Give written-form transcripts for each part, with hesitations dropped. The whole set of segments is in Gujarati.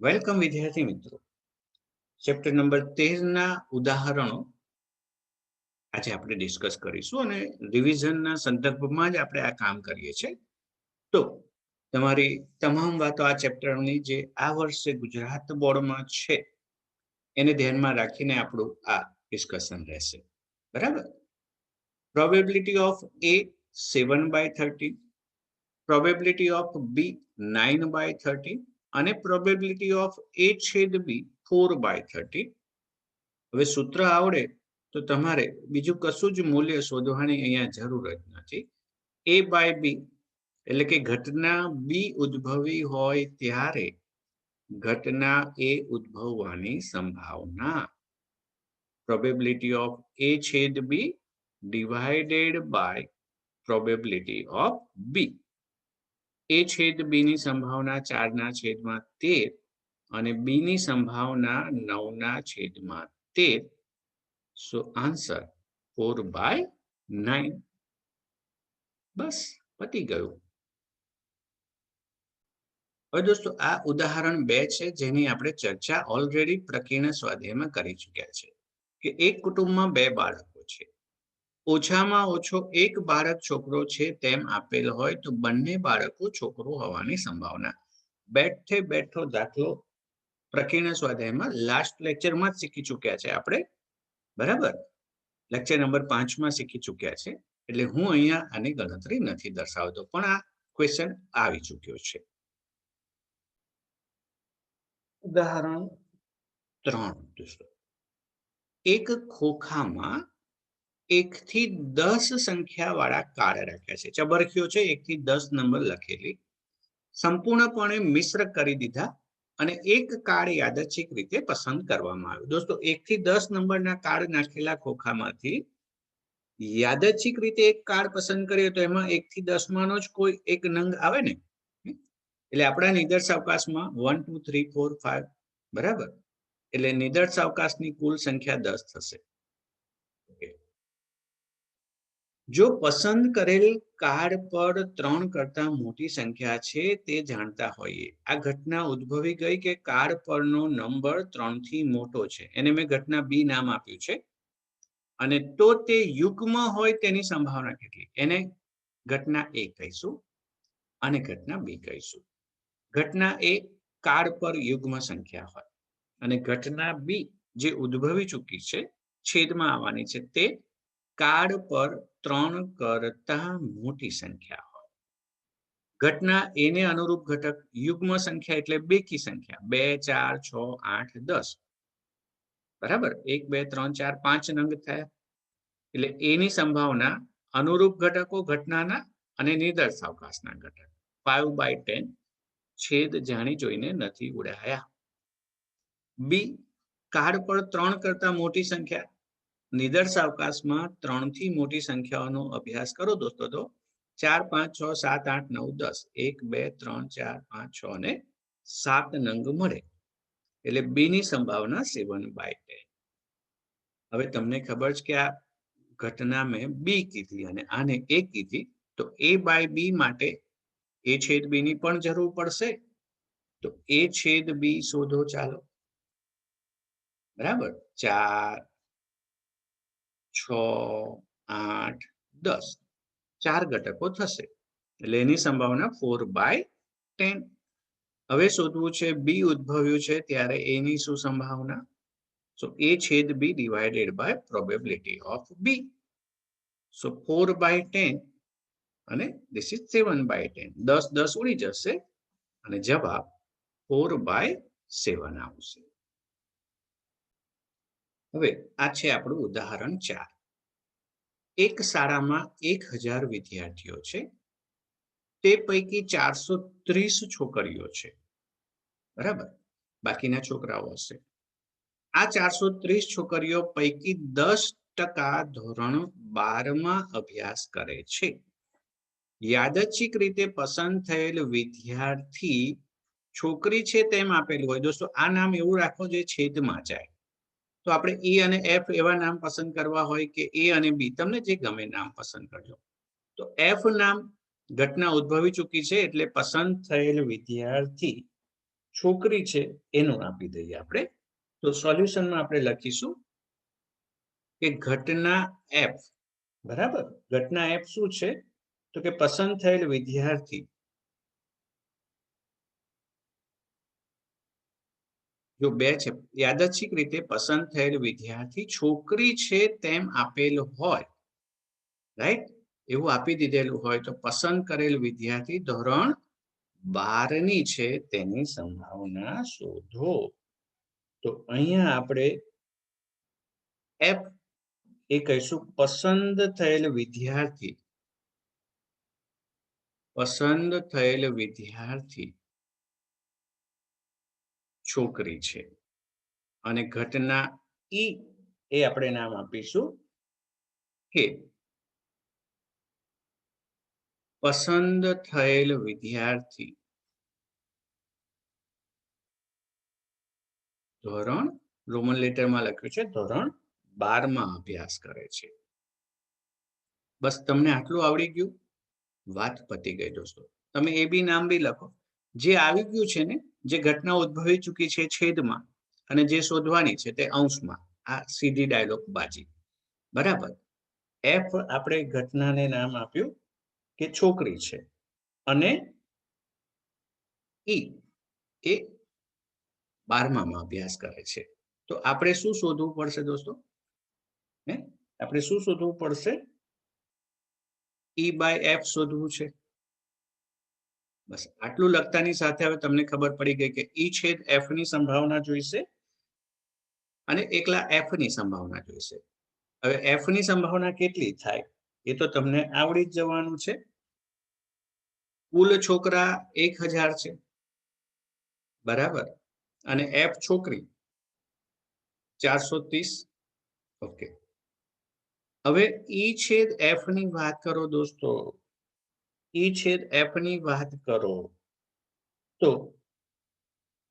વેલકમ વિદ્યાર્થી મિત્રો. ચેપ્ટર નંબર 13 ના ઉદાહરણો આજે આપણે ડિસ્કસ કરીશું અને રિવિઝનના સંદર્ભમાં જ આપણે આ કામ કરીએ છીએ. તો તમારી તમામ વાતો આ ચેપ્ટરની જે આ વર્ષે ગુજરાત બોર્ડમાં છે એને ધ્યાનમાં રાખીને આપણું આ ડિસ્કશન રહેશે. બરાબર. Probability of A 7/30, probability of B 9/30 અને પ્રોબેબિલિટી ઓફ A છેદ B 4/30. હવે સૂત્ર આવડે તો તમારે બીજું કશું જ મૂલ્ય શોધવાની અહીંયા જરૂર જ નથી. A બાય બી એટલે કે ઘટના બી ઉદ્ભવી હોય ત્યારે ઘટના એ ઉદ્ભવવાની સંભાવના પ્રોબેબિલિટી ઓફ A છેદ B divided by probability of B. A છેદ બી ની સંભાવના 4/13 અને બી ની સંભાવના 9/13. સો આન્સર 4/9. બસ પતી ગયું. હવે દોસ્તો આ ઉદાહરણ 2 છે જેની આપણે ચર્ચા ઓલરેડી પ્રકીર્ણ સ્વાધ્યાયમાં કરી ચૂક્યા છે કે એક કુટુંબમાં 2 બાળકો છે. ઓછામાં ઓછો એક બાળક છોકરો છે તેમ આપેલ હોય તો બંને બાળકો છોકરો હોવાની સંભાવના. બેઠે બેઠો દાખલો પ્રકીર્ણ સ્વાધ્યાયમાં લાસ્ટ લેક્ચરમાં જ શીખી ચૂક્યા છે આપણે. બરાબર. લેક્ચર નંબર 5 માં શીખી ચૂક્યા છે. એટલે હું અહીંયા આની ગણતરી નથી દર્શાવતો પણ આ ક્વેશ્ચન આવી ચૂક્યો છે. ઉદાહરણ 3 દોસ્તો. એક ખોખામાં 1 થી 10 સંખ્યાવાળા કાર્ડ રાખ્યા છે. ચબરખીઓ છે 1 થી 10 નંબર લખેલી. સંપૂર્ણપણે મિશ્ર કરી દીધા અને એક કાર્ડ યાદચ્છિક રીતે પસંદ કરવામાં આવ્યો. દોસ્તો 1 થી 10 નંબરના કાર્ડ નાખેલા ખોખામાંથી યાદચ્છિક રીતે એક કાર્ડ પસંદ કરીએ તો એમાં 1 થી 10 માનો જ કોઈ એક નંગ આવે ને. એટલે આપણા નિદર્શ અવકાશમાં 1 2 3 4 5. બરાબર. એટલે નિદર્શ અવકાશની કુલ સંખ્યા 10 થશે. જો પસંદ કરેલ કાર્ડ પર 3 કરતા મોટી સંખ્યા છે તે જાણતા હોઈએ. આ ઘટના ઉદ્ભવી ગઈ કે કાર્ડ પરનો નંબર 3 થી મોટો છે. એને મેં ઘટના બી નામ આપ્યું છે. અને તો તે યુગ્મ હોય તેની સંભાવના કેટલી? એને ઘટના એ કહીશું અને ઘટના બી કહીશું. ઘટના એ કાર્ડ પર યુગ્મ સંખ્યા હોય અને ઘટના બી જે ઉદ્ભવી ચૂકી છે છેદમાં આવવાની છે તે કાર્ડ પર 3 કરતા મોટી સંખ્યા હોય. ઘટના એને અનુરૂપ ઘટક યુગ્મ સંખ્યા એટલે બેકી સંખ્યા 2 4 6 8 10. બરાબર. 1 2 3 4 5 નંગ થયા. એટલે એની સંભાવના અનુરૂપ ઘટકો ઘટનાના અને નિદર્શ અવકાશના ઘટક 5/10 છેદ જાણી જોઈને નથી ઉડાયા. બી કાર્ડ પર 3 કરતા મોટી સંખ્યા. નિદર્શ અવકાશમાં 3 થી મોટી સંખ્યાઓનો અભ્યાસ કરો દોસ્તો તો 4 5 6 7 8 9 10 1 2 3 4 5 6 અને 7 નંગ મળે. એટલે બી ની સંભાવના 7/10. હવે તમને ખબર છે કે આ ઘટના મેં બી કીધી અને આને એ કીધી તો એ બાય બી માટે એ છેદ બી ની પણ જરૂર પડશે. તો એ છેદ બી શોધો ચાલો. બરાબર. 4 6 8 10 4 ઘટકો થશે. એટલે એની સંભાવના 4/10. હવે શોધવું છે બી ઉદ્ભવ્યું છે ત્યારે એની શું સંભાવના? So A છેદ B divided by probability of B. So 4/10 અને this is 7/10. 10 ઉડી જશે અને જવાબ 4/7 આવશે. હવે આ છે આપણું ઉદાહરણ 4. એક શાળામાં 1000 વિદ્યાર્થીઓ છે. તે પૈકી 430 છોકરીઓ છે. બરાબર. બાકીના છોકરાઓ હશે. આ 430 છોકરીઓ પૈકી 10% ધોરણ 12માં અભ્યાસ કરે છે. યાદચ્છિક રીતે પસંદ થયેલ વિદ્યાર્થી છોકરી છે તેમ આપેલું હોય. દોસ્તો આ નામ એવું રાખો જે છેદમાં જાય. તો આપણે ઈ અને એફ એવા નામ પસંદ કરવા હોય કે એ અને બી તમને જે ગમે નામ પસંદ કરજો. તો એફ નામ ઘટના ઉદ્ભવી ચૂકી છે એટલે પસંદ થયેલ વિદ્યાર્થી છોકરી છે એનું આપી દઈએ આપણે. તો સોલ્યુશનમાં આપણે લખીશું કે ઘટના એફ, બરાબર, ઘટના એફ શું છે તો કે પસંદ થયેલ વિદ્યાર્થી, જો બે છે, યાદચ્છિક રીતે પસંદ થયેલ વિદ્યાર્થી છોકરી છે તેમ આપેલ હોય, રાઈટ, એવું આપી દીધેલું હોય તો પસંદ કરેલ વિદ્યાર્થી ધોરણ 12ની છે તેની સંભાવના શોધો. તો અહીંયા આપણે એફ એ કહીશું પસંદ થયેલ વિદ્યાર્થી, પસંદ થયેલ વિદ્યાર્થી છોકરી છે, અને ઘટના ઈ એ આપણે નામ આપીશું કે પસંદ થયેલ વિદ્યાર્થી ધોરણ, રોમન લેટરમાં લખ્યું છે ધોરણ 12માં અભ્યાસ કરે છે. બસ તમને આટલું આવડી ગયું, વાત પતી ગઈ દોસ્તો. તમે એ બી નામ બી લખો, જે આવી ગયું છે ને, જે ઘટના ઉદ્ભવી ચૂકી છે છેદમાં અને જે શોધવાની છે તે અંશમાં, આ સીધી ડાયલોગ બાજી, બરાબર. એફ આપણે ઘટનાને નામ આપ્યું કે છોકરી છે, અને ઈ એ 12માં અભ્યાસ કરે છે. તો આપણે શું શોધવું પડશે દોસ્તો? હે, આપણે શું શોધવું પડશે? ઈ બાય એફ શોધવું છે. બસ આટલું લખતાની સાથે હવે તમને ખબર પડી ગઈ કે ઈ છેદ એફ ની સંભાવના જોઈશે અને એકલા એફ ની સંભાવના જોઈશે. હવે એફ ની સંભાવના કેટલી થાય એ તો તમને આવડી જ જવાનું છે. કુલ છોકરા 1000 છે, બરાબર, અને એફ છોકરી 430. ઓકે, હવે ઈ છેદ એફ ની વાત કરો દોસ્તો, ઈ છેદ એફ ની વાત કરો તો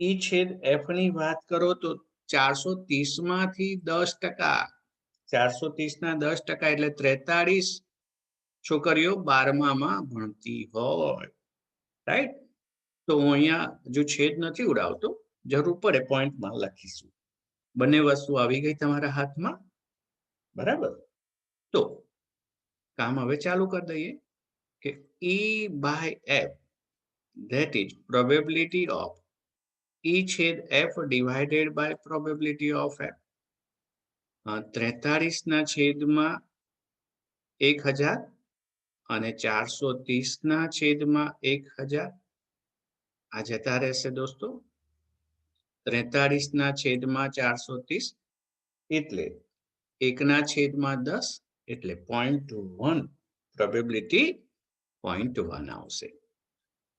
ઈ છેદ એફ ની વાત કરો તો 430 માંથી 10%, 430 ના 10% એટલે 43 છોકરીઓ 12માં ભણતી હોય, રાઈટ. તો હું અહીંયા જો છેદ નથી ઉડાવતો, જરૂર પડે પોઈન્ટમાં લખીશું. બંને વસ્તુ આવી ગઈ તમારા હાથમાં, બરાબર. તો કામ હવે ચાલુ કરી દઈએ કે E by F, that is probability of E છેદ F divided by probability of F. 43 ના છેદમાં 1000 અને 430 ના છેદમાં 1000 આ જતા રહેશે દોસ્તો. 43 ના છેદમાં 430 એટલે 1 ના છેદમાં 10 એટલે 0.1 પ્રોબેબિલિટી 0.1 આવશે.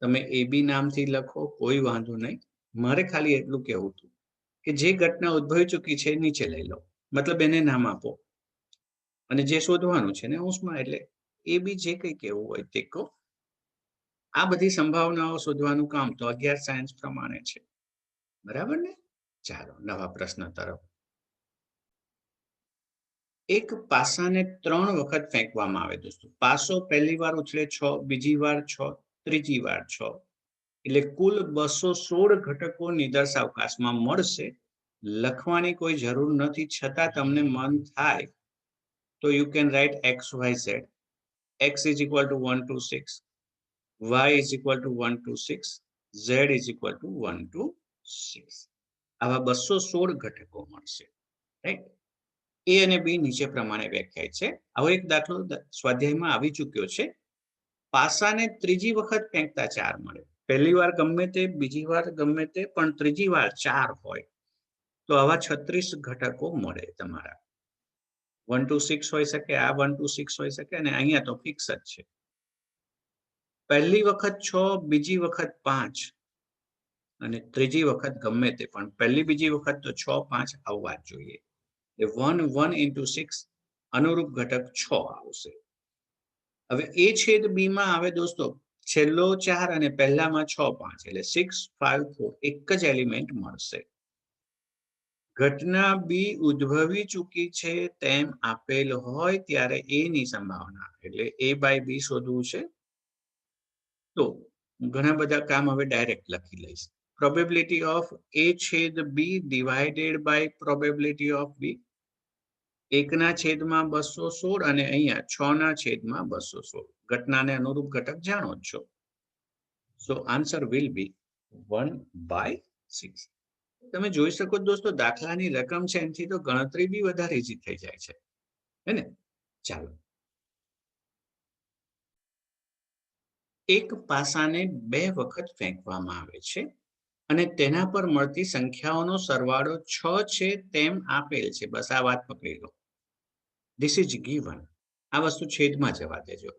તમે એ બી નામથી લખો, કોઈ વાંધો નહીં. મારે ખાલી એટલું કહેવું હતું કે જે ઘટના ઉદ્ભવી ચૂકી છે નીચે લઈ લો, મતલબ એને નામ આપો, અને જે શોધવાનું છે ને અંશમાં, એટલે એ બી જે કંઈ કહેવું હોય તે કહો. આ બધી સંભાવનાઓ શોધવાનું કામ તો 11 સાયન્સ પ્રમાણે છે, બરાબર ને? ચાલો નવા પ્રશ્ન તરફ. એક પાસાને 3 વખત ફેંકવામાં આવે દોસ્તો. પાસો પહેલી વાર ઉછળે 6, બીજી વાર 6, ત્રીજી વાર 6, એટલે કુલ 216 ઘટકો નિદર્શાવકાશમાં મળશે. લખવાની કોઈ જરૂર નથી, છતાં તમને મન થાય તો you can write X Y Z. X is equal to 1 to 6, y is equal to 1 to 6, z is equal to 1 to 6. આવા 216 ઘટકો મળશે, રાઈટ. એ અને બી નીચે પ્રમાણે વ્યાખ્યાય છે. આવો એક દાખલો સ્વાધ્યાયમાં આવી ચૂક્યો છે. પાસાને ત્રીજી વખત ફેંકતા 4 મળે. પહેલી વાર ગમે તે, બીજી વાર ગમે તે, પણ ત્રીજી વાર 4 હોય તો આવા 36 ઘટકો મળે તમારા. 1 to 6 હોઈ શકે, આ 1 to 6 હોઈ શકે, અને અહીંયા તો ફિક્સ જ છે. પહેલી વખત 6, બીજી વખત 5, અને ત્રીજી વખત ગમે તે, પણ પહેલી બીજી વખત તો 6, 5 આવવા જ જોઈએ. એ 1, 1 into 6 અનુરૂપ ઘટક 6 આવશે. હવે એ છેદ બી માં આવે દોસ્તો, છેલ્લો 4 અને પહેલામાં 6, 5 એટલે 6, 5, 4 એક જ એલિમેન્ટ મળશે. ઘટના બી ઉદ્ભવી ચૂકી છે તેમ આપેલ હોય ત્યારે એ ની સંભાવના, એટલે એ બાય બી શોધવું છે. તો ઘણા બધા કામ હવે ડાયરેક્ટ લખી લઈશ. પ્રોબેબિલિટી ઓફ A છેદ B divided by probability of B. 1 ના છેદમાં 216 અને અહીંયા 6 ના છેદમાં 216. ઘટનાને અનુરૂપ ઘટક જાણો જ છો. સો આન્સર વિલ બી 1/6. તમે જોઈ શકો દોસ્તો, દાખલાની રકમ છે એનાથી તો ગણતરી બી વધારે ઈઝી થઈ જાય છે, હે ને? ચાલો, એક પાસાને 2 વખત ફેંકવામાં આવે છે અને તેના પર મળતી સંખ્યાઓનો સરવાળો 6 છે તેમ આપેલ છે. બસ આ વાત પકડી લો. This is given. આ વસ્તુ છેદમાં જવા દેજો.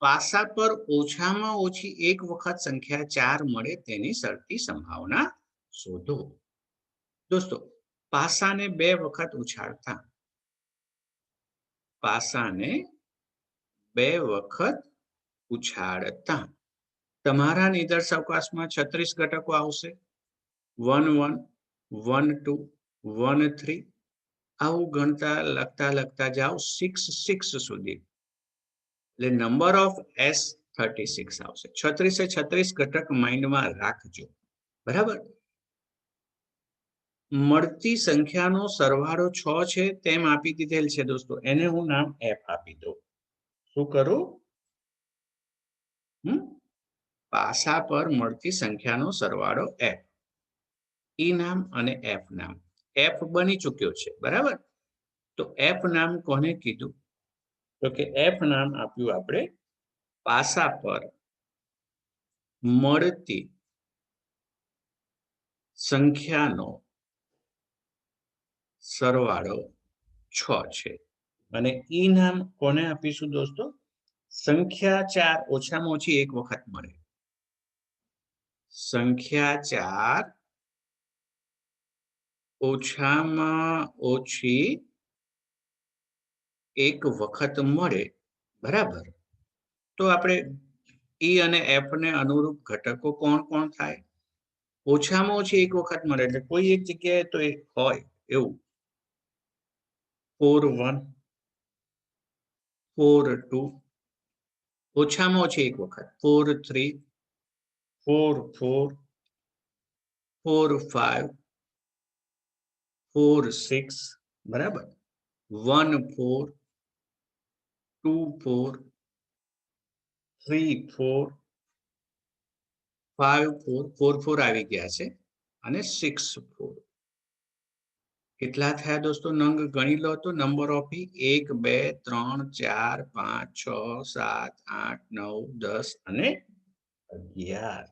પાસા પર ઓછામાં ઓછી એક વખત સંખ્યા 4 મળે તેની શરતી સંભાવના શોધો. દોસ્તો, પાસાને 2 વખત ઉછાળતા, પાસાને 2 વખત ઉછાળતા તમારા નિદર્શાવકાશમાં 36 ઘટકો આવશે. 1 1 1 2 1 3 આવું ગણતા લખતા જાઓ 6 6 સુધી. એટલે નંબર ઓફ S 36 આવશે. 36 એ 36 ઘટક માઇન્ડમાં રાખજો, બરાબર? મળતી સંખ્યાનો સરવાળો 6 છે તેમ આપી દીધેલ છે દોસ્તો. એને હું નામ F આપી દઉં. શું કરું? પાસા પર મળતી સંખ્યાનો સરવાળો F. E નામ અને F નામ. F બની ચૂક્યો છે, બરાબર? તો F નામ કોને કીધું? તો કે F નામ આપ્યું આપણે પાસા પર મળતી સંખ્યાનો સરવાળો 6 છે. અને ઈ નામ કોને આપીશું દોસ્તો? સંખ્યા 4 ઓછામાં ઓછી એક વખત મળે. સંખ્યા 4 ઓછામાં ઓછી એક વખત મળે, બરાબર? તો આપણે ઈ અને F ને અનુરૂપ ઘટકો કોણ કોણ થાય? ઓછામાં ઓછી એક વખત મળે એટલે કોઈ એક જગ્યાએ તો એક હોય એવું. 4 1 4 2 ઓછામાં ઓછી એક વખત 4 3 4 4 4 5 4 6, બરાબર? 1 4 2 4 3 4 5 4 4 4 આવી ગયા છે અને 6 4. કેટલા થયા દોસ્તો? નંગ ગણી લો તો. નંબર ઓફ 1 2 3 4 5 6 7 8 9 10 અને 11.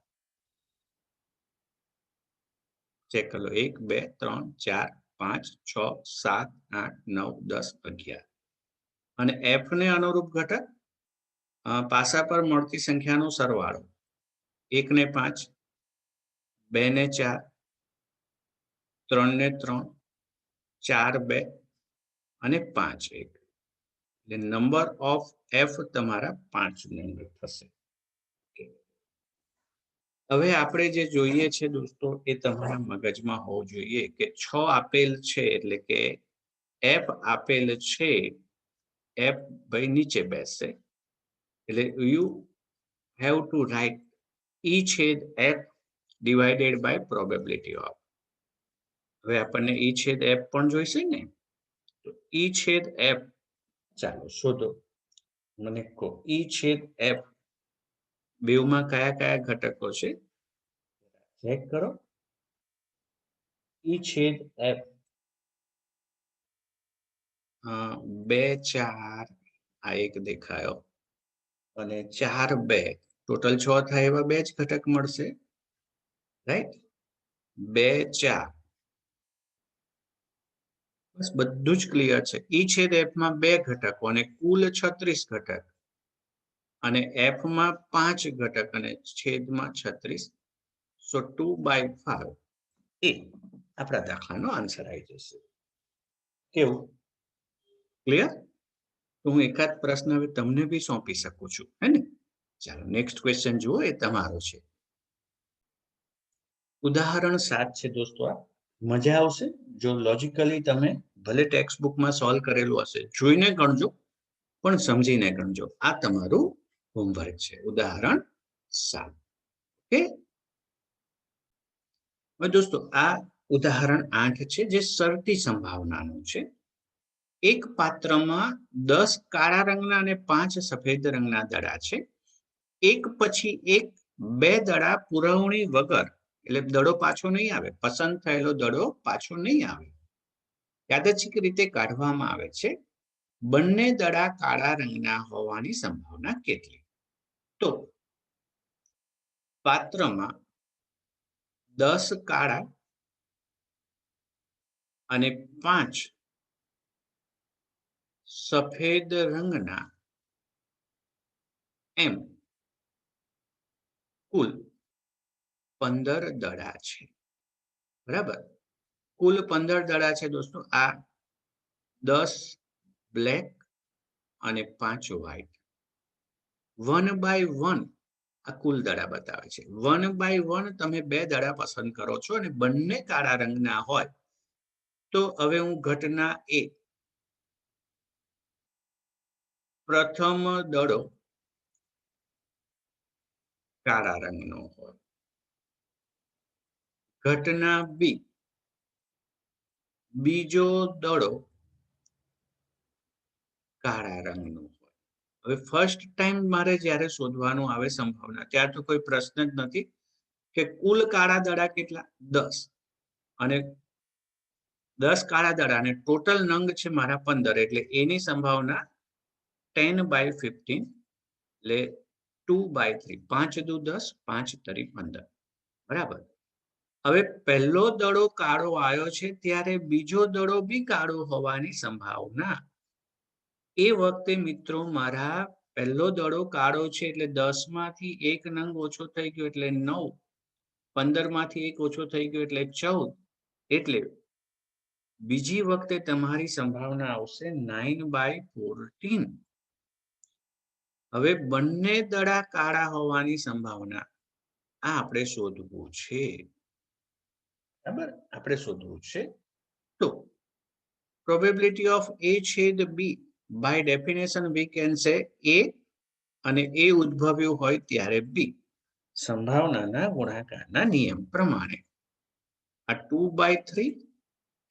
ચેક કરો. 1 2 3 4 5 6 7 8 9 10 11. અને F ને અનુરૂપ ઘટક પાસા પર મળતી સંખ્યાનો સરવાળો 1 ને 5 2 ને 4 3 ને 3 4 2 અને 5 1. એટલે નંબર ઓફ F તમારા 5 નંબર થશે. હવે આપણે જે જોઈએ છે દોસ્તો એ તમારા મગજમાં હોવું જોઈએ કે 6 આપેલ છે એટલે કે F આપેલ છે. F ભાઈ નીચે બેસશે એટલે you have to write E છેદ F divided by probability of. હવે આપણને E છેદ F પણ જોઈશે ને, તો E છેદ F ચાલો શોધો. મને કહો E છેદ F બેવમાં કયા કયા ઘટકો છે? ચેક કરો. E છેદ F 2 4 આ એક દેખાયો અને 4 2 ટોટલ 6 થાય એવા 2 જ ઘટક મળશે, રાઈટ? 2 4 બસ બધું જ ક્લિયર છે. E છેદ F માં 2 ઘટકો અને કુલ 36 ઘટક અને F માં 5 ઘટક અને છેદમાં 36. સો 2/5 એ આપણા દાખલાનો આન્સર આવી જશે. કેવું? ક્લિયર? તો હું એકાદ પ્રશ્ન હવે તમને બી સોંપી શકું છું, હે ને? ચાલો નેક્સ્ટ ક્વેશ્ચન જુઓ, એ તમારો છે. ઉદાહરણ 7 છે દોસ્તો. આ મજા આવશે જો લોજિકલી તમે ભલે ટેક્સ્ટ બુકમાં સોલ્વ કરેલું હશે, જોઈને ગણજો પણ સમજીને ગણજો. આ તમારું હોમવર્ક છે. ઉદાહરણ 7. ઓકે? હવે દોસ્તો આ ઉદાહરણ 8 છે જે શરતી સંભાવનાનું છે. એક પાત્રમાં 10 કાળા રંગના અને 5 સફેદ રંગના દડા છે. એક પછી એક 2 દડા પુરવણી વગર, એટલે દડો પાછો નહીં આવે, પસંદ થયેલો દડો પાછો નહીં આવે, યાદચ્છિક રીતે કાઢવામાં આવે છે. બંને દડા કાળા રંગના હોવાની સંભાવના કેટલી? તો પાત્રમાં 10 કાળા અને 5 સફેદ રંગના એમ કુલ 15 દડા છે. બરાબર? કુલ 15 દડા છે દોસ્તો. આ 10 બ્લેક અને 5 વ્હાઈટ. 1 બાય 1 આ કુલ દડા બતાવે છે. 1 બાય 1 તમે 2 દડા પસંદ કરો છો અને બંને કાળા રંગના હોય. તો હવે હું ઘટના એ, પ્રથમ દડો કાળા રંગનો હોય. ઘટના બી, બીજો દડો કાળા રંગનો હોય. હવે ફર્સ્ટ ટાઈમ મારે જ્યારે શોધવાનું આવે સંભાવના, ત્યાર તો કોઈ પ્રશ્ન જ નથી કે કુલ કાળા દડા કેટલા? 10 અને 10 કાળા દડા અને ટોટલ નંગ છે મારા 15, એટલે એની સંભાવના 10 બાય 15, એટલે 2 બાય 3. 5 દુ 10, 5 તરી 15. બરાબર? હવે પહેલો દડો કાળો આવ્યો છે ત્યારે બીજો દડો બી કાળો હોવાની સંભાવના. એ વખતે મિત્રો મારા પહેલો દડો કાળો છે એટલે 10 માંથી 1 નંગ ઓછો થઈ ગયો એટલે 9. 15 માંથી 1 ઓછો થઈ ગયો એટલે 14. એટલે બીજી વખતે તમારી સંભાવના આવશે 9 બાય 14. હવે બંને દડા કાળા હોવાની સંભાવના આ આપણે શોધવું છે. બરાબર? આપણે શોધવું છે. તો probability of A છેદ B, by definition we can say A, અને A ઉદ્ભવ્યું હોય ત્યારે B. સંભાવનાના ગુણાકારના નિયમ પ્રમાણે આ 2 બાય 3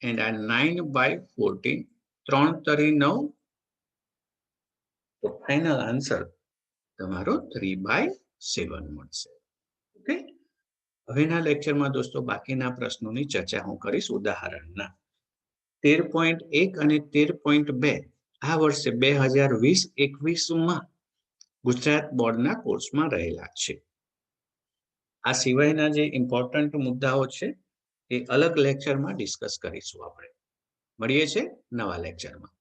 and આ 9 બાય 14, 3 તરી 9. તો ફાઇનલ આન્સર તમારો 3 બાય 7 મળશે. ઓકે? હવેના લેક્ચરમાં દોસ્તો બાકીના પ્રશ્નોની ચર્ચા હું કરીશ ઉદાહરણના. 13.1 અને 13.2 આ વર્ષે 2020-21માં ગુજરાત બોર્ડના કોર્સમાં રહેલા છે. આ સિવાયના જે ઇમ્પોર્ટન્ટ મુદ્દાઓ છે એ અલગ લેક્ચરમાં ડિસ્કસ કરીશું આપણે. મળીએ છીએ નવા લેક્ચરમાં.